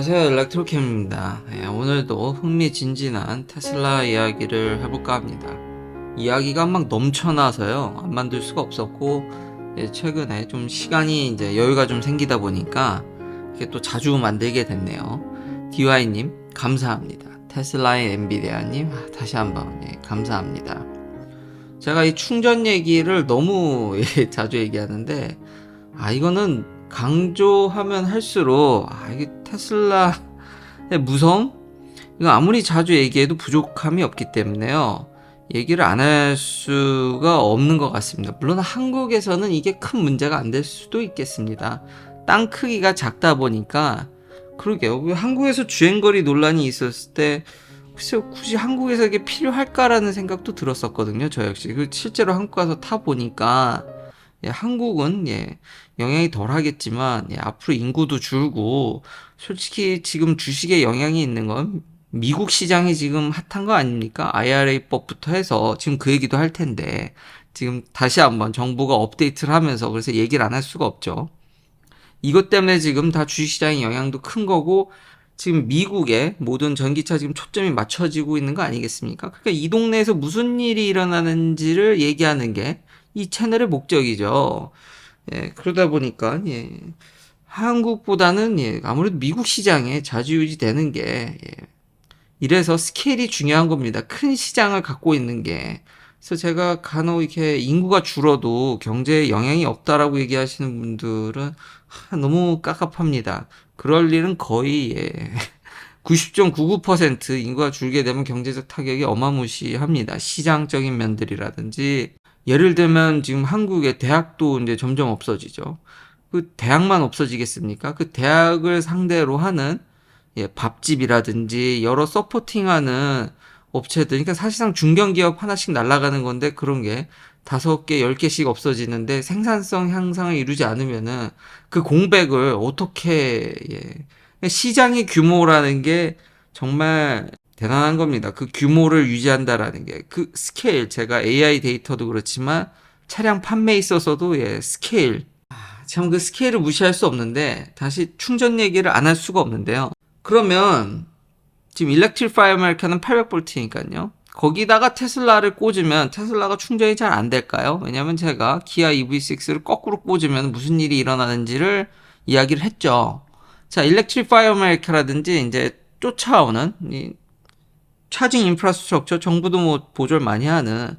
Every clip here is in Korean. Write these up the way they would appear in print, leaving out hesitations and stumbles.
안녕하세요, 일렉트로캠입니다. 오늘도 흥미진진한 테슬라 이야기를 해볼까 합니다. 이야기가 막 넘쳐나서요, 안 만들 수가 없었고, 최근에 좀 시간이 이제 여유가 좀 생기다 보니까 이게 또 자주 만들게 됐네요. DY님 감사합니다. 테슬라의 엔비디아님 다시 한번 감사합니다. 제가 이 충전 얘기를 너무 자주 얘기하는데, 이거는 강조하면 할수록 이게 테슬라의 무서움? 이거 아무리 자주 얘기해도 부족함이 없기 때문에요, 얘기를 안 할 수가 없는 것 같습니다. 물론 한국에서는 이게 큰 문제가 안 될 수도 있겠습니다. 땅 크기가 작다 보니까. 그러게요, 한국에서 주행거리 논란이 있었을 때 글쎄요, 굳이 한국에서 이게 필요할까라는 생각도 들었었거든요, 저 역시. 실제로 한국 가서 타보니까 한국은 영향이 덜 하겠지만 앞으로 인구도 줄고, 솔직히 지금 주식에 영향이 있는 건 미국 시장이 지금 핫한 거 아닙니까? IRA법부터 해서 지금 그 얘기도 할 텐데, 지금 다시 한번 정부가 업데이트를 하면서 그래서 얘기를 안 할 수가 없죠. 이것 때문에 지금 다 주식시장의 영향도 큰 거고, 지금 미국의 모든 전기차 지금 초점이 맞춰지고 있는 거 아니겠습니까? 그러니까 이 동네에서 무슨 일이 일어나는지를 얘기하는 게 이 채널의 목적이죠. 그러다 보니까 한국보다는 아무래도 미국 시장에 좌지우지 되는 게, 이래서 스케일이 중요한 겁니다. 큰 시장을 갖고 있는 게. 그래서 제가 간혹 이렇게 인구가 줄어도 경제에 영향이 없다라고 얘기하시는 분들은 너무 깝깝합니다. 그럴 일은 거의 90.99% 인구가 줄게 되면 경제적 타격이 어마무시합니다. 시장적인 면들이라든지, 예를 들면 지금 한국의 대학도 이제 점점 없어지죠. 그 대학만 없어지겠습니까? 그 대학을 상대로 하는 밥집이라든지 여러 서포팅하는 업체들, 그러니까 사실상 중견기업 하나씩 날아가는 건데, 그런 게 5개, 10개씩 없어지는데 생산성 향상을 이루지 않으면은 그 공백을 어떻게, 시장의 규모라는 게 정말 대단한 겁니다. 그 규모를 유지한다라는 게, 그 스케일, 제가 AI 데이터도 그렇지만 차량 판매에 있어서도 스케일, 참 그 스케일을 무시할 수 없는데, 다시 충전 얘기를 안 할 수가 없는데요. 그러면 지금 Electrify America는 800V니까요. 거기다가 테슬라를 꽂으면 테슬라가 충전이 잘 안 될까요? 왜냐면 제가 기아 EV6를 거꾸로 꽂으면 무슨 일이 일어나는지를 이야기를 했죠. 자, Electrify America라든지 이제 쫓아오는 이 차징 인프라스트럭처, 정부도 뭐 보조를 많이 하는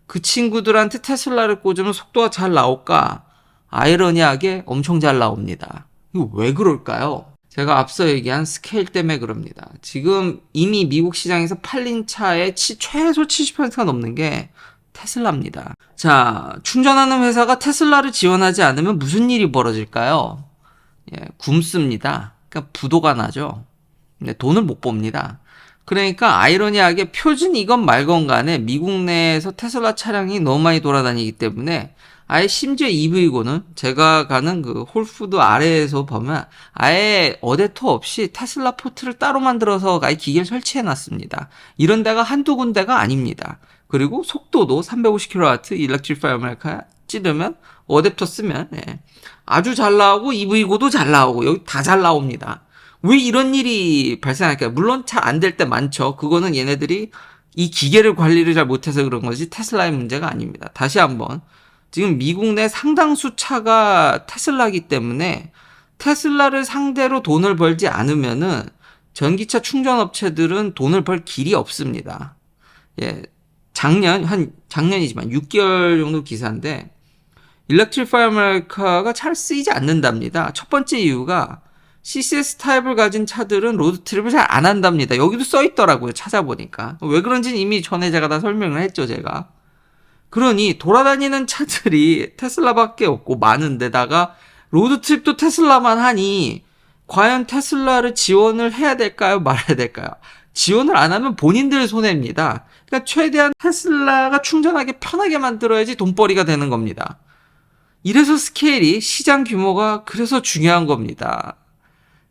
그 친구들한테 테슬라를 꽂으면 속도가 잘 나올까? 아이러니하게 엄청 잘 나옵니다. 이거 왜 그럴까요? 제가 앞서 얘기한 스케일 때문에 그럽니다. 지금 이미 미국 시장에서 팔린 차의 최소 70%가 넘는 게 테슬라입니다. 자, 충전하는 회사가 테슬라를 지원하지 않으면 무슨 일이 벌어질까요? 굶습니다. 그러니까 부도가 나죠. 돈을 못 봅니다. 그러니까 아이러니하게 표준 이건 말건 간에 미국 내에서 테슬라 차량이 너무 많이 돌아다니기 때문에, 아예 심지어 EV고는 제가 가는 그 홀푸드 아래에서 보면 아예 어댑터 없이 테슬라 포트를 따로 만들어서 아예 기계를 설치해 놨습니다. 이런 데가 한두 군데가 아닙니다. 그리고 속도도 350kW 일렉트리파이 아메리카 찌르면 어댑터 쓰면 아주 잘 나오고, EV고도 잘 나오고, 여기 다 잘 나옵니다. 왜 이런 일이 발생할까요? 물론 잘 안 될 때 많죠. 그거는 얘네들이 이 기계를 관리를 잘 못해서 그런 거지 테슬라의 문제가 아닙니다. 다시 한번, 지금 미국 내 상당수 차가 테슬라기 때문에 테슬라를 상대로 돈을 벌지 않으면은 전기차 충전업체들은 돈을 벌 길이 없습니다. 작년이지만 6개월 정도 기사인데, 일렉트리파이 아메리카가 잘 쓰이지 않는답니다. 첫 번째 이유가 CCS 타입을 가진 차들은 로드트립을 잘 안 한답니다. 여기도 써있더라고요, 찾아보니까. 왜 그런지는 이미 전에 제가 다 설명을 했죠, 제가. 그러니 돌아다니는 차들이 테슬라밖에 없고 많은데다가 로드트립도 테슬라만 하니, 과연 테슬라를 지원을 해야 될까요, 말아야 될까요? 지원을 안 하면 본인들 손해입니다. 그러니까 최대한 테슬라가 충전하기 편하게 만들어야지 돈벌이가 되는 겁니다. 이래서 스케일이, 시장 규모가 그래서 중요한 겁니다.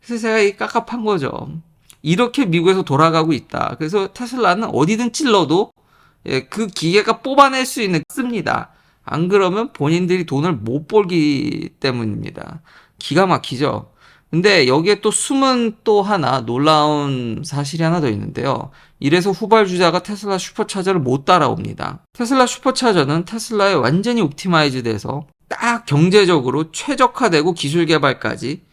그래서 제가 이 깝깝한 거죠. 이렇게 미국에서 돌아가고 있다. 그래서 테슬라는 어디든 찔러도 그 기계가 뽑아낼 수 있는 씁니다. 안 그러면 본인들이 돈을 못 벌기 때문입니다. 기가 막히죠. 근데 여기에 또 숨은 또 하나 놀라운 사실이 하나 더 있는데요. 이래서 후발주자가 테슬라 슈퍼차저를 못 따라옵니다. 테슬라 슈퍼차저는 테슬라에 완전히 옵티마이즈 돼서 딱 경제적으로 최적화되고 기술 개발까지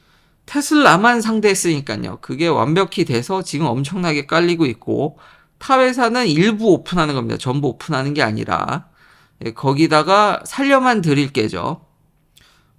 테슬라만 상대했으니까요. 그게 완벽히 돼서 지금 엄청나게 깔리고 있고, 타 회사는 일부 오픈하는 겁니다. 전부 오픈하는 게 아니라. 거기다가 살려만 드릴 게죠.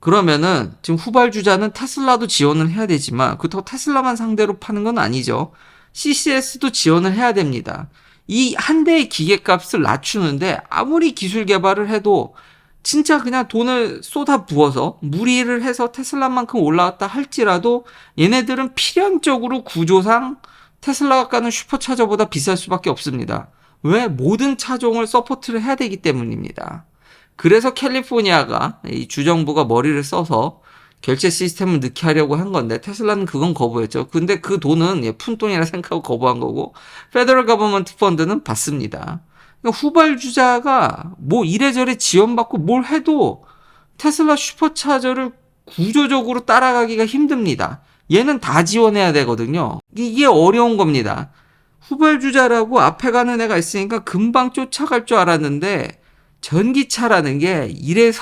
그러면은 지금 후발주자는 테슬라도 지원을 해야 되지만 그렇다고 테슬라만 상대로 파는 건 아니죠. CCS도 지원을 해야 됩니다. 이 한 대의 기계값을 낮추는데 아무리 기술 개발을 해도 진짜 그냥 돈을 쏟아 부어서 무리를 해서 테슬라만큼 올라왔다 할지라도 얘네들은 필연적으로 구조상 테슬라가 가는 슈퍼차저보다 비쌀 수밖에 없습니다. 왜? 모든 차종을 서포트를 해야 되기 때문입니다. 그래서 캘리포니아가 이 주정부가 머리를 써서 결제 시스템을 넣게 하려고 한 건데 테슬라는 그건 거부했죠. 근데 그 돈은 푼돈이라 생각하고 거부한 거고 페더럴 거버먼트 펀드는 받습니다. 그러니까 후발주자가 뭐 이래저래 지원받고 뭘 해도 테슬라 슈퍼차저를 구조적으로 따라가기가 힘듭니다. 얘는 다 지원해야 되거든요. 이게 어려운 겁니다. 후발주자라고 앞에 가는 애가 있으니까 금방 쫓아갈 줄 알았는데 전기차라는 게 이래서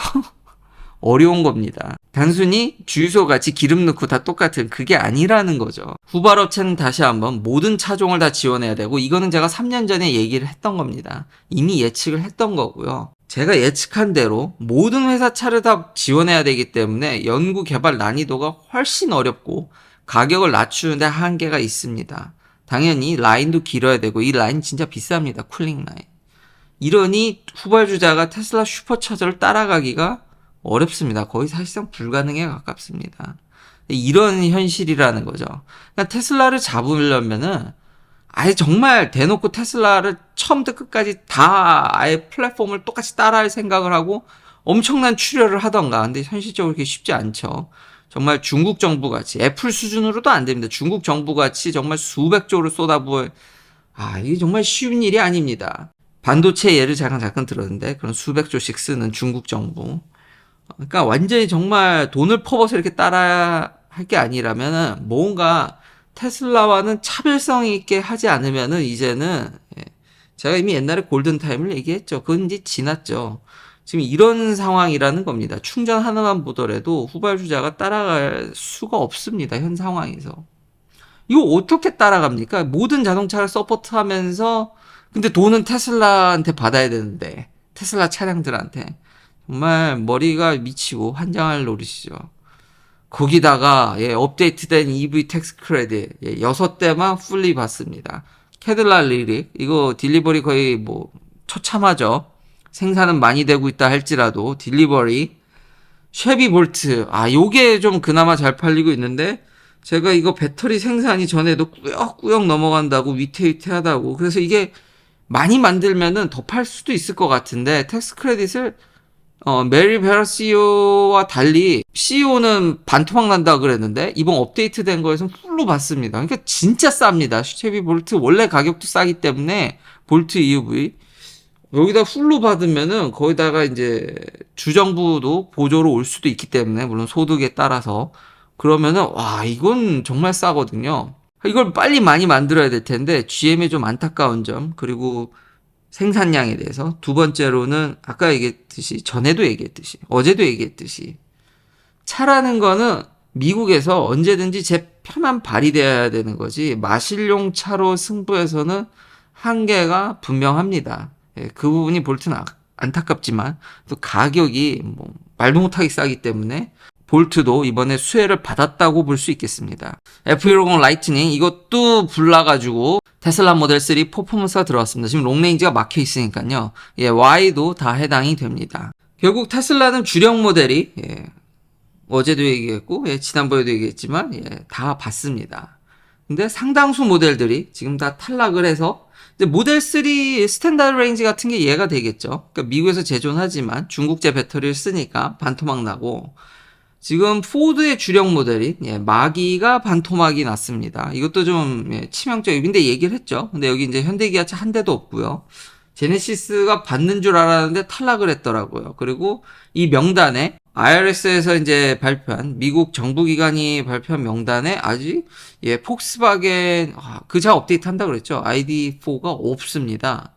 어려운 겁니다. 단순히 주유소 같이 기름 넣고 다 똑같은 그게 아니라는 거죠. 후발업체는 다시 한번 모든 차종을 다 지원해야 되고 이거는 제가 3년 전에 얘기를 했던 겁니다. 이미 예측을 했던 거고요. 제가 예측한 대로 모든 회사 차를 다 지원해야 되기 때문에 연구 개발 난이도가 훨씬 어렵고 가격을 낮추는데 한계가 있습니다. 당연히 라인도 길어야 되고 이 라인 진짜 비쌉니다. 쿨링 라인. 이러니 후발주자가 테슬라 슈퍼차저를 따라가기가 어렵습니다. 거의 사실상 불가능에 가깝습니다. 이런 현실이라는 거죠. 그러니까 테슬라를 잡으려면은 아예 정말 대놓고 테슬라를 처음부터 끝까지 다 아예 플랫폼을 똑같이 따라할 생각을 하고 엄청난 출혈을 하던가. 근데 현실적으로 그렇게 쉽지 않죠. 정말 중국 정부 같이 애플 수준으로도 안 됩니다. 중국 정부 같이 정말 수백 조를 쏟아부을 이게 정말 쉬운 일이 아닙니다. 반도체 예를 잠깐 들었는데 그런 수백 조씩 쓰는 중국 정부. 그러니까 완전히 정말 돈을 퍼부어서 이렇게 따라야 할 게 아니라면은 뭔가 테슬라와는 차별성 있게 하지 않으면은 이제는 제가 이미 옛날에 골든타임을 얘기했죠. 그건 이제 지났죠. 지금 이런 상황이라는 겁니다. 충전 하나만 보더라도 후발주자가 따라갈 수가 없습니다. 현 상황에서. 이거 어떻게 따라갑니까? 모든 자동차를 서포트하면서 근데 돈은 테슬라한테 받아야 되는데 테슬라 차량들한테 정말 머리가 미치고 환장할 노릇이죠. 거기다가 업데이트된 EV 텍스 크레딧 6대만 풀리 받습니다. 캐딜락 리릭 이거 딜리버리 거의 뭐 처참하죠. 생산은 많이 되고 있다 할지라도 딜리버리 쉐비 볼트 요게 좀 그나마 잘 팔리고 있는데 제가 이거 배터리 생산이 전에도 꾸역꾸역 넘어간다고 위태위태하다고 그래서 이게 많이 만들면은 더 팔 수도 있을 것 같은데 텍스 크레딧을 메리 베라 CEO와 달리 CEO는 반토막 난다 그랬는데 이번 업데이트된 거에서는 풀로 받습니다. 그러니까 진짜 쌉니다. 쉐비 볼트 원래 가격도 싸기 때문에 볼트 EUV 여기다 풀로 받으면은 거기다가 이제 주정부도 보조로 올 수도 있기 때문에 물론 소득에 따라서 그러면은 이건 정말 싸거든요. 이걸 빨리 많이 만들어야 될 텐데 GM의 좀 안타까운 점 그리고 생산량에 대해서 두 번째로는 아까 얘기했듯이 전에도 얘기했듯이 어제도 얘기했듯이 차라는 거는 미국에서 언제든지 제 편만 발휘되어야 되는 거지 마실용 차로 승부해서는 한계가 분명합니다. 그 부분이 볼트는 안타깝지만 또 가격이 뭐 말도 못하게 싸기 때문에 볼트도 이번에 수혜를 받았다고 볼 수 있겠습니다. F150 라이트닝 이것도 불나가지고 테슬라 모델 3 퍼포먼스가 들어왔습니다. 지금 롱레인지가 막혀 있으니까요. Y도 다 해당이 됩니다. 결국 테슬라는 주력 모델이 어제도 얘기했고 지난번에도 얘기했지만 다 받습니다. 근데 상당수 모델들이 지금 다 탈락을 해서 이제 모델 3 스탠다드 레인지 같은 게 이해가 되겠죠. 그러니까 미국에서 제조하지만 중국제 배터리를 쓰니까 반토막 나고 지금 포드의 주력 모델인 마기가 반토막이 났습니다. 이것도 좀 치명적인데 얘기를 했죠. 근데 여기 이제 현대기아차 한 대도 없고요. 제네시스가 받는 줄 알았는데 탈락을 했더라고요. 그리고 이 명단에 IRS에서 이제 발표한 미국 정부기관이 발표한 명단에 아직 폭스바겐 그 차 업데이트 한다 그랬죠. ID4가 없습니다.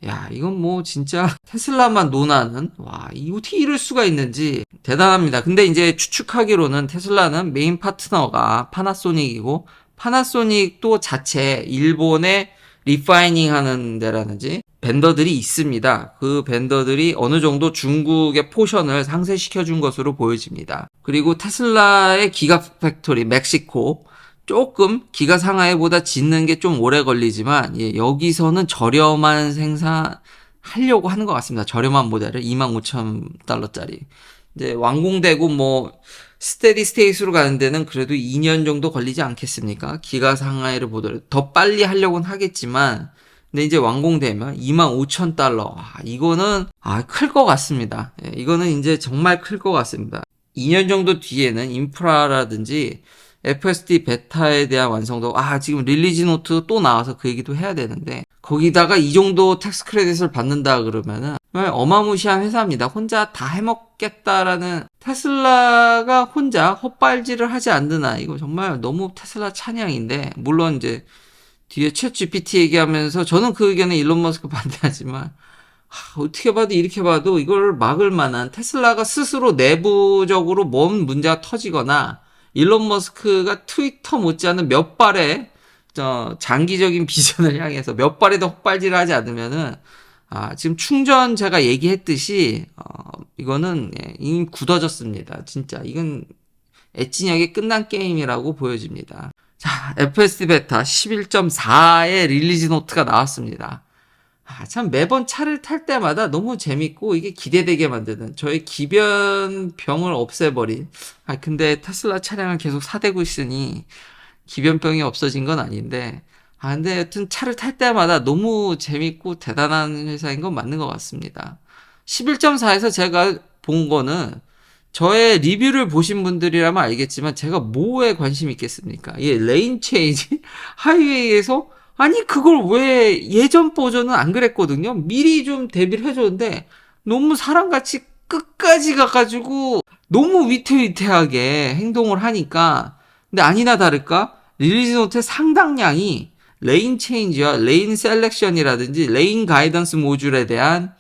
야, 이건 뭐 진짜 테슬라만 논하는 이 어떻게 이럴 수가 있는지 대단합니다. 근데 이제 추측하기로는 테슬라는 메인 파트너가 파나소닉이고 파나소닉도 자체 일본에 리파이닝 하는 데라든지 벤더들이 있습니다. 그 벤더들이 어느 정도 중국의 포션을 상쇄시켜 준 것으로 보여집니다. 그리고 테슬라의 기가 팩토리 멕시코 조금 기가 상하이보다 짓는 게 좀 오래 걸리지만 여기서는 저렴한 생산하려고 하는 것 같습니다. 저렴한 모델을 25,000달러짜리 이제 완공되고 뭐 스테디 스테이트로 가는 데는 그래도 2년 정도 걸리지 않겠습니까? 기가 상하이를 보더라도 더 빨리 하려고는 하겠지만 근데 이제 완공되면 25,000달러 이거는 클 것 같습니다. 이거는 이제 정말 클 것 같습니다. 2년 정도 뒤에는 인프라라든지 FSD 베타에 대한 완성도 지금 릴리즈 노트 또 나와서 그 얘기도 해야 되는데 거기다가 이 정도 텍스 크레딧을 받는다 그러면은 정말 어마무시한 회사입니다. 혼자 다 해먹겠다라는 테슬라가 혼자 헛발질을 하지 않는 이거 정말 너무 테슬라 찬양인데 물론 이제 뒤에 챗 GPT 얘기하면서 저는 그 의견에 일론 머스크 반대하지만 어떻게 봐도 이렇게 봐도 이걸 막을 만한 테슬라가 스스로 내부적으로 뭔 문제가 터지거나 일론 머스크가 트위터 못지않은 몇 발의 장기적인 비전을 향해서 몇 발의 더 헛발질을 하지 않으면은 지금 충전 제가 얘기했듯이 이거는 이미 굳어졌습니다. 진짜 이건 애진하게 끝난 게임이라고 보여집니다. 자, FSD 베타 11.4의 릴리즈 노트가 나왔습니다. 참 매번 차를 탈 때마다 너무 재밌고 이게 기대되게 만드는 저의 기변병을 없애버린 근데 테슬라 차량을 계속 사대고 있으니 기변병이 없어진 건 아닌데 근데 여튼 차를 탈 때마다 너무 재밌고 대단한 회사인 건 맞는 것 같습니다. 11.4에서 제가 본 거는 저의 리뷰를 보신 분들이라면 알겠지만 제가 뭐에 관심이 있겠습니까? 레인 체인지 하이웨이에서 그걸 왜 예전 버전은 안 그랬거든요. 미리 좀 대비를 해줬는데 너무 사람같이 끝까지 가가지고 너무 위태위태하게 행동을 하니까 근데 아니나 다를까 릴리즈 노트의 상당량이 레인 체인지와 레인 셀렉션이라든지 레인 가이던스 모듈에 대한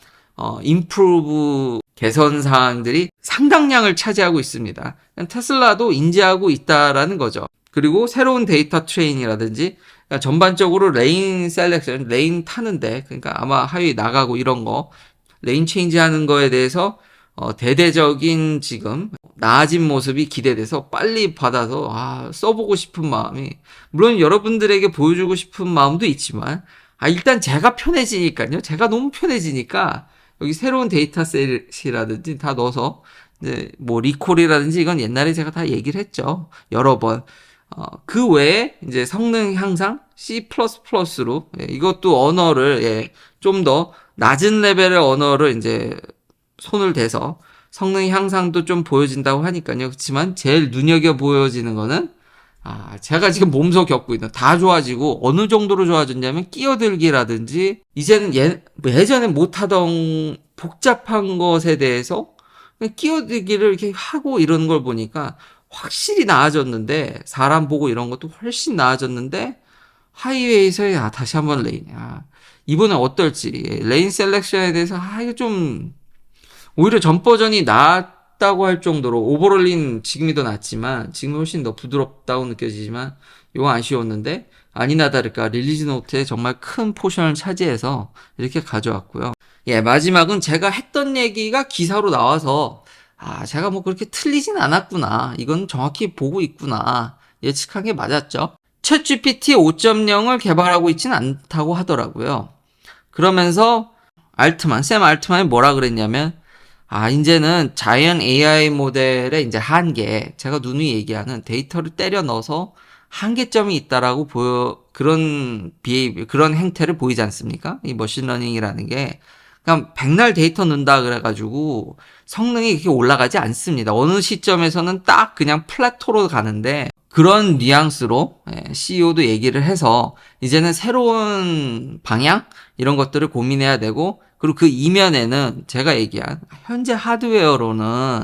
임프루브 개선 사항들이 상당량을 차지하고 있습니다. 테슬라도 인지하고 있다라는 거죠. 그리고 새로운 데이터 트레인이라든지 그러니까 전반적으로 레인 셀렉션, 레인 타는데 그러니까 아마 하위 나가고 이런 거 레인 체인지 하는 거에 대해서 대대적인 지금 나아진 모습이 기대돼서 빨리 받아서 써보고 싶은 마음이 물론 여러분들에게 보여주고 싶은 마음도 있지만 일단 제가 편해지니까요. 제가 너무 편해지니까 여기 새로운 데이터셋이라든지 다 넣어서 이제 뭐 리콜이라든지 이건 옛날에 제가 다 얘기를 했죠. 여러 번. 그 외에 이제 성능 향상 C++로 이것도 언어를 좀 더 낮은 레벨의 언어를 이제 손을 대서 성능 향상도 좀 보여진다고 하니까요. 그렇지만 제일 눈여겨 보여지는 거는 제가 지금 몸소 겪고 있는 다 좋아지고 어느 정도로 좋아졌냐면 끼어들기라든지 이제는 예전에 못하던 복잡한 것에 대해서 끼어들기를 이렇게 하고 이러는 걸 보니까 확실히 나아졌는데 사람 보고 이런 것도 훨씬 나아졌는데 하이웨이에서 다시 한번 레인 이번엔 어떨지 레인 셀렉션에 대해서 이거 좀 오히려 전 버전이 낫다고 할 정도로 오버롤린 지금이 더 낫지만 지금이 훨씬 더 부드럽다고 느껴지지만 이거 아쉬웠는데 아니나 다를까 릴리즈 노트에 정말 큰 포션을 차지해서 이렇게 가져왔고요. 마지막은 제가 했던 얘기가 기사로 나와서 제가 뭐 그렇게 틀리진 않았구나. 이건 정확히 보고 있구나. 예측한 게 맞았죠. 챗 GPT 5.0을 개발하고 있진 않다고 하더라고요. 그러면서 샘 알트만이 뭐라 그랬냐면 이제는 자이언 AI 모델의 이제 한계, 제가 누누이 얘기하는 데이터를 때려 넣어서 한계점이 있다라고 그런 행태를 보이지 않습니까? 이 머신러닝이라는 게. 그냥 백날 데이터 넣는다 그래가지고 성능이 그렇게 올라가지 않습니다. 어느 시점에서는 딱 그냥 플래토로 가는데 그런 뉘앙스로 CEO도 얘기를 해서 이제는 새로운 방향 이런 것들을 고민해야 되고, 그리고 그 이면에는 제가 얘기한 현재 하드웨어로는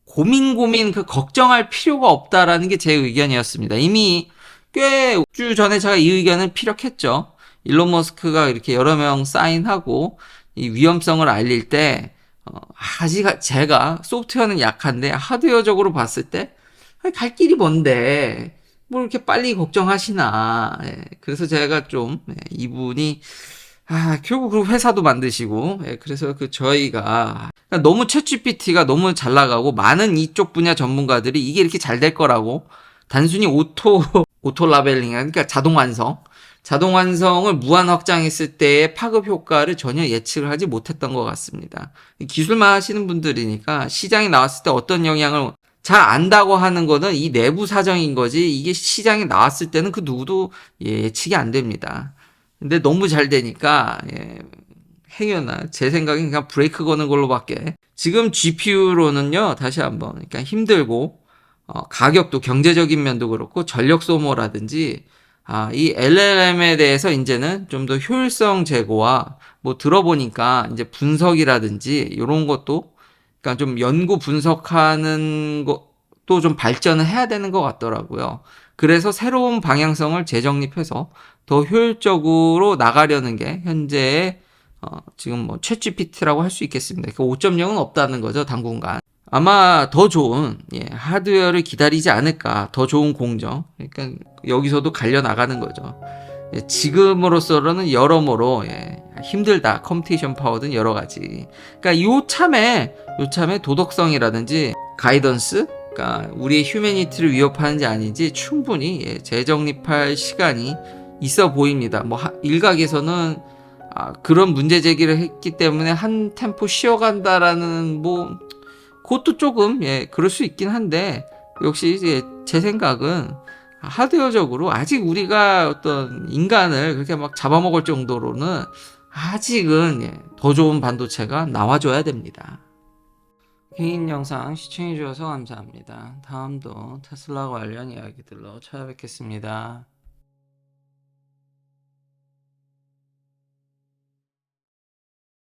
고민 그 걱정할 필요가 없다라는 게 제 의견이었습니다. 이미 꽤 주 전에 제가 이 의견을 피력했죠. 일론 머스크가 이렇게 여러 명 사인하고 이 위험성을 알릴 때 아직 제가 소프트웨어는 약한데 하드웨어적으로 봤을 때 갈 길이 뭔데 뭘 이렇게 빨리 걱정하시나. 그래서 제가 좀 이분이 결국 그 회사도 만드시고, 그래서 그 저희가 그러니까 너무 챗GPT가 너무 잘 나가고 많은 이쪽 분야 전문가들이 이게 이렇게 잘 될 거라고 단순히 오토 라벨링, 그러니까 자동 완성을 무한 확장했을 때의 파급 효과를 전혀 예측을 하지 못했던 것 같습니다. 기술만 하시는 분들이니까 시장에 나왔을 때 어떤 영향을 잘 안다고 하는 거는 이 내부 사정인 거지, 이게 시장에 나왔을 때는 그 누구도 예측이 안 됩니다. 근데 너무 잘 되니까 행여나 제 생각엔 그냥 브레이크 거는 걸로밖에. 지금 GPU로는요, 다시 한번, 그러니까 힘들고 가격도 경제적인 면도 그렇고 전력 소모라든지 이 LLM에 대해서 이제는 좀 더 효율성 제고와 뭐 들어보니까 이제 분석이라든지 이런 것도, 그러니까 좀 연구 분석하는 것도 좀 발전을 해야 되는 것 같더라고요. 그래서 새로운 방향성을 재정립해서 더 효율적으로 나가려는 게 현재의 지금 뭐 챗GPT라고 할 수 있겠습니다. 그 5.0은 없다는 거죠, 당분간. 아마 더 좋은 하드웨어를 기다리지 않을까. 더 좋은 공정. 그러니까 여기서도 갈려 나가는 거죠. 지금으로서는 여러모로 힘들다. 컴퓨테이션 파워든 여러 가지. 그러니까 요참에 도덕성이라든지 가이던스, 그러니까 우리의 휴머니티를 위협하는지 아닌지 충분히 재정립할 시간이 있어 보입니다. 뭐 일각에서는 그런 문제 제기를 했기 때문에 한 템포 쉬어간다라는 뭐 그것도 조금 그럴 수 있긴 한데, 역시 제 생각은 하드웨어적으로 아직 우리가 어떤 인간을 그렇게 막 잡아먹을 정도로는 아직은 더 좋은 반도체가 나와줘야 됩니다. 개인 영상 시청해주셔서 감사합니다. 다음도 테슬라 관련 이야기들로 찾아뵙겠습니다.